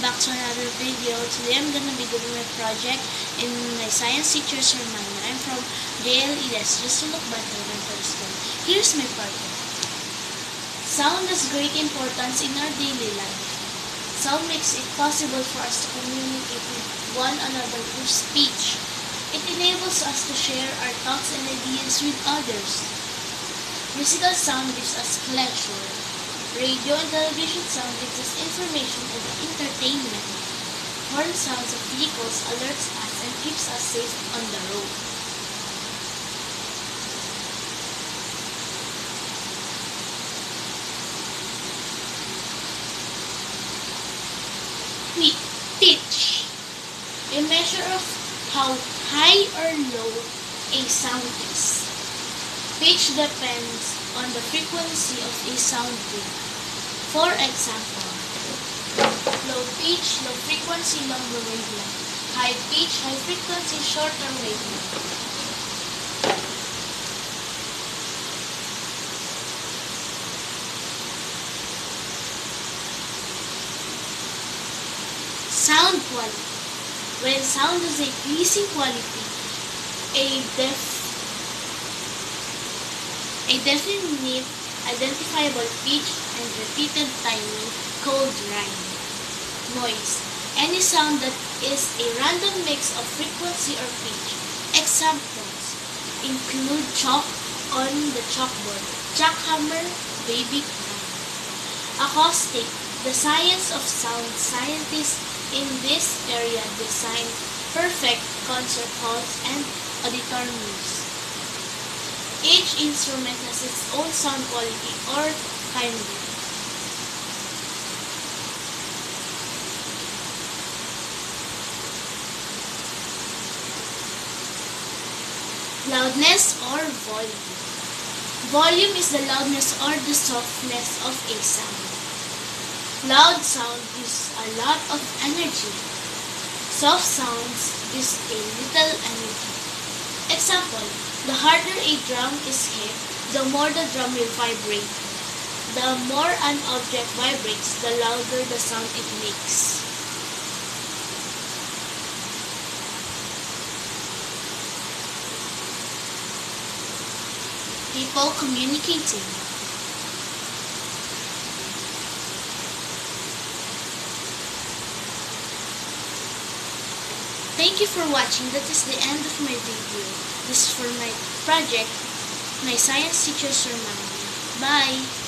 back to another video. Today I'm gonna be doing my project in my science teacher's reminder. I'm from JLES, just to look back Villarta-Pellesco. Here's my project. Sound has great importance in our daily life. Sound makes it possible for us to communicate with one another through speech. It enables us to share our thoughts and ideas with others. Musical sound gives us pleasure. Radio and television sound gives us information and entertainment. Horn sounds of vehicles alerts us and keeps us safe on the road. Pitch, a measure of how high or low a sound is. Pitch depends on the frequency of a sound wave. For example, low pitch, low frequency, longer wavelength. High pitch, high frequency, shorter wavelength. Sound quality. When sound has a pleasing quality, a definite, identifiable pitch and repeated timing called rhyme. Noise. Any sound that is a random mix of frequency or pitch. Examples include chalk on the chalkboard, jackhammer, baby cry. Acoustic. The science of sound. Scientists in this area design perfect concert halls and auditoriums. Each instrument has its own sound quality or timbre. Loudness or volume. Volume is the loudness or the softness of a sound. Loud sound uses a lot of energy. Soft sounds use a little energy. Example, the harder a drum is hit, the more the drum will vibrate. The more an object vibrates, the louder the sound it makes. People communicating. Thank you for watching. That is the end of my video. This is for my project, my science teacher's reminder. Bye!